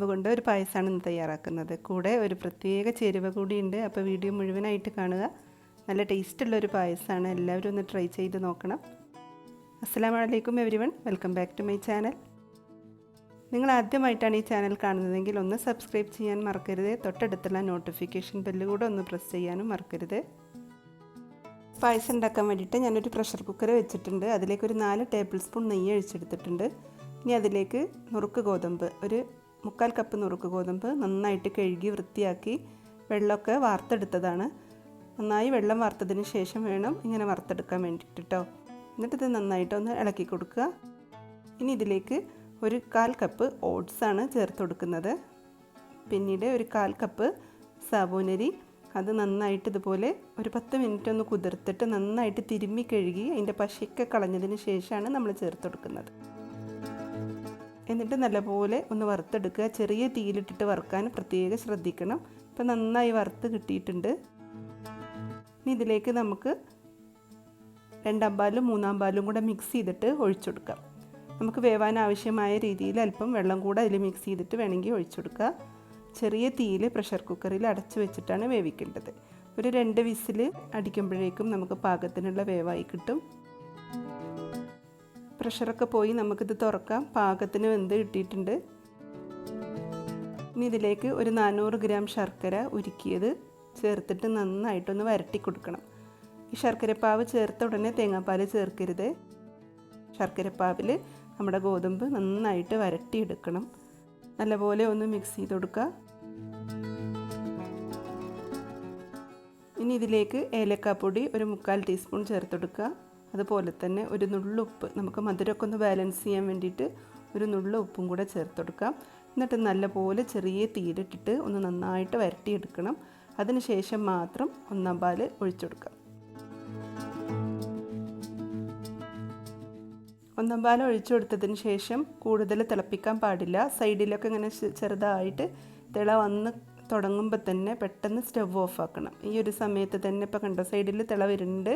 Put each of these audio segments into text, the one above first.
അതുകൊണ്ട് ഒരു പായസമാണ് ഇന്ന് തയ്യാറാക്കുന്നത്. കൂടെ ഒരു പ്രത്യേക ചേരുവ കൂടിയുണ്ട്. അപ്പോൾ വീഡിയോ മുഴുവനായിട്ട് കാണുക. നല്ല ടേസ്റ്റുള്ളൊരു പായസമാണ്. എല്ലാവരും ഒന്ന് ട്രൈ ചെയ്ത് നോക്കണം. അസ്സലാമു അലൈക്കും everyone, welcome back to my channel. നിങ്ങൾ ആദ്യമായിട്ടാണ് ഈ ചാനൽ കാണുന്നതെങ്കിൽ ഒന്ന് സബ്സ്ക്രൈബ് ചെയ്യാൻ മറക്കരുത്. തൊട്ടടുത്തുള്ള നോട്ടിഫിക്കേഷൻ ബെല്ല് കൂടെ ഒന്ന് പ്രസ് ചെയ്യാനും മറക്കരുത്. പായസം ഉണ്ടാക്കാൻ വേണ്ടിയിട്ട് ഞാനൊരു പ്രഷർ കുക്കർ വെച്ചിട്ടുണ്ട്. അതിലേക്ക് ഒരു 4 ടേബിൾ സ്പൂൺ നെയ്യ് ഒഴിച്ചെടുത്തിട്ടുണ്ട്. ഇനി അതിലേക്ക് നുറുക്ക് ഗോതമ്പ്, ഒരു 3/4 കപ്പ് നുറുക്ക് ഗോതമ്പ് നന്നായിട്ട് കഴുകി വൃത്തിയാക്കി വെള്ളമൊക്കെ വാർത്തെടുത്തതാണ്. നന്നായി വെള്ളം വാർത്തതിന് ശേഷം വേണം ഇങ്ങനെ വറുത്തെടുക്കാൻ വേണ്ടിയിട്ട് കേട്ടോ. എന്നിട്ടിത് നന്നായിട്ടൊന്ന് ഇളക്കി കൊടുക്കുക. ഇനി ഇതിലേക്ക് ഒരു 1/4 കപ്പ് ഓട്സാണ് ചേർത്ത് കൊടുക്കുന്നത്. പിന്നീട് ഒരു 1/4 കപ്പ് സാബൂനരി, അത് നന്നായിട്ട് ഇതുപോലെ ഒരു 10 മിനിറ്റ് ഒന്ന് കുതിർത്തിട്ട് നന്നായിട്ട് തിരുമ്മി കഴുകി അതിൻ്റെ പശയൊക്കെ കളഞ്ഞതിന് ശേഷമാണ് നമ്മൾ ചേർത്ത് കൊടുക്കുന്നത്. എന്നിട്ട് നല്ലപോലെ ഒന്ന് വറുത്തെടുക്കുക. ചെറിയ തീയിലിട്ടിട്ട് വറുക്കാൻ പ്രത്യേകം ശ്രദ്ധിക്കണം. ഇപ്പം നന്നായി വറുത്ത് കിട്ടിയിട്ടുണ്ട്. ഇനി ഇതിലേക്ക് നമുക്ക് 2 പാലും 3 പാലും കൂടെ മിക്സ് ചെയ്തിട്ട് ഒഴിച്ചെടുക്കാം. നമുക്ക് വേവാൻ ആവശ്യമായ രീതിയിൽ അല്പം വെള്ളം കൂടെ അതിൽ മിക്സ് ചെയ്തിട്ട് വേണമെങ്കിൽ ഒഴിച്ചെടുക്കുക. ചെറിയ തീയിൽ പ്രഷർ കുക്കറിൽ അടച്ചു വെച്ചിട്ടാണ് വേവിക്കേണ്ടത്. ഒരു 2 വിസിൽ അടിക്കുമ്പോഴേക്കും നമുക്ക് പാകത്തിനുള്ള വേവായി കിട്ടും. പ്രഷറൊക്കെ പോയി നമുക്കിത് തുറക്കാം. പാകത്തിന് വെന്ത് കിട്ടിയിട്ടുണ്ട്. ഇനി ഇതിലേക്ക് ഒരു 400 ഗ്രാം ശർക്കര ഉരുക്കിയത് ചേർത്തിട്ട് നന്നായിട്ടൊന്ന് വരട്ടി കൊടുക്കണം. ഈ ശർക്കരപ്പാവ് ചേർത്ത ഉടനെ തേങ്ങാപ്പാൽ ചേർക്കരുത്. ശർക്കരപ്പാവിൽ നമ്മുടെ ഗോതമ്പ് നന്നായിട്ട് വരട്ടിയെടുക്കണം. നല്ലപോലെ ഒന്ന് മിക്സ് ചെയ്ത് കൊടുക്കുക. ഇനി ഇതിലേക്ക് ഏലക്കാപ്പൊടി ഒരു 3/4 ടീസ്പൂൺ ചേർത്ത് കൊടുക്കുക. അതുപോലെ തന്നെ ഒരു നുള്ളുപ്പ്, നമുക്ക് മധുരമൊക്കെ ഒന്ന് ബാലൻസ് ചെയ്യാൻ വേണ്ടിയിട്ട് ഒരു നുള്ള ഉപ്പും കൂടെ ചേർത്ത് കൊടുക്കാം. എന്നിട്ട് നല്ലപോലെ ചെറിയ തീയിലിട്ടിട്ട് ഒന്ന് നന്നായിട്ട് വരട്ടിയെടുക്കണം. അതിന് ശേഷം മാത്രം 1 പാൽ ഒഴിച്ചു കൊടുക്കാം. 1 പാൽ ഒഴിച്ചു കൊടുത്തതിന് ശേഷം കൂടുതൽ തിളപ്പിക്കാൻ പാടില്ല. സൈഡിലൊക്കെ ഇങ്ങനെ ചെറുതായിട്ട് തിള വന്ന് തുടങ്ങുമ്പോൾ തന്നെ പെട്ടെന്ന് സ്റ്റവ് ഓഫാക്കണം. ഈ ഒരു സമയത്ത് തന്നെ, ഇപ്പോൾ കണ്ടോ സൈഡിൽ തിള വരുന്നുണ്ട്,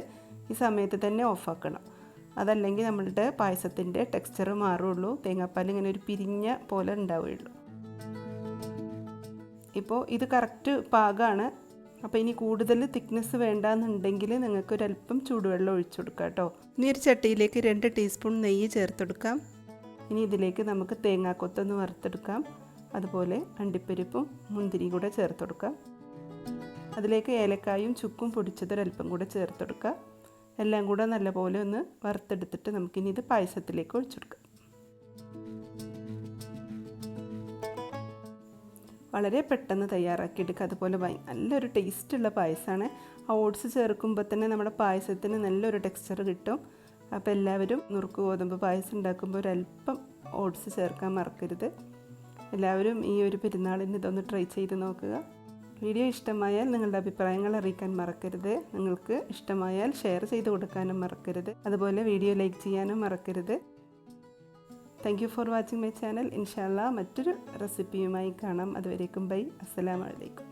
ഈ സമയത്ത് തന്നെ ഓഫാക്കണം. അതല്ലെങ്കിൽ നമ്മളുടെ പായസത്തിൻ്റെ ടെക്സ്ചർ മാറുള്ളൂ. തേങ്ങാപ്പാൽ ഇങ്ങനെ ഒരു പിരിഞ്ഞ പോലെ ഉണ്ടാവുകയുള്ളൂ. ഇപ്പോൾ ഇത് കറക്റ്റ് പാകമാണ്. അപ്പോൾ ഇനി കൂടുതൽ തിക്നെസ് വേണ്ടാന്നുണ്ടെങ്കിൽ നിങ്ങൾക്ക് ഒരല്പം ചൂടുവെള്ളം ഒഴിച്ചു കൊടുക്കാം കേട്ടോ. ഇനി ഒരു ചട്ടിയിലേക്ക് 2 ടീസ്പൂൺ നെയ്യ് ചേർത്തെടുക്കാം. ഇനി ഇതിലേക്ക് നമുക്ക് തേങ്ങാക്കൊത്തൊന്ന് വറുത്തെടുക്കാം. അതുപോലെ അണ്ടിപ്പരിപ്പും മുന്തിരി കൂടെ ചേർത്തെടുക്കാം. അതിലേക്ക് ഏലക്കായും ചുക്കും പൊടിച്ചതൊരല്പം കൂടെ ചേർത്തെടുക്കാം. എല്ലാം കൂടെ നല്ലപോലെ ഒന്ന് വറുത്തെടുത്തിട്ട് നമുക്കിനി ഇത് പായസത്തിലേക്ക് ഒഴിച്ചെടുക്കാം. വളരെ പെട്ടെന്ന് തയ്യാറാക്കിയെടുക്കുക. അതുപോലെ നല്ലൊരു ടേസ്റ്റുള്ള പായസമാണ്. ആ ഓട്സ് ചേർക്കുമ്പോൾ തന്നെ നമ്മുടെ പായസത്തിന് നല്ലൊരു ടെക്സ്ചർ കിട്ടും. അപ്പോൾ എല്ലാവരും നുറുക്ക് ഗോതമ്പ് പായസം ഉണ്ടാക്കുമ്പോൾ ഒരല്പം ഓട്സ് ചേർക്കാൻ മറക്കരുത്. എല്ലാവരും ഈ ഒരു പെരുന്നാളിന് ഇതൊന്ന് ട്രൈ ചെയ്ത് നോക്കുക. വീഡിയോ ഇഷ്ടമായാൽ നിങ്ങളുടെ അഭിപ്രായങ്ങൾ അറിയിക്കാൻ മറക്കരുത്. നിങ്ങൾക്ക് ഇഷ്ടമായാൽ ഷെയർ ചെയ്ത് കൊടുക്കാനും മറക്കരുത്. അതുപോലെ വീഡിയോ ലൈക്ക് ചെയ്യാനും മറക്കരുത്. Thank you for watching my channel. ഇൻഷാ അല്ലാഹ് മറ്റൊരു റെസിപ്പിയുമായി കാണാം. അതുവരേക്കും ബൈ. അസ്സലാമു അലൈക്കും.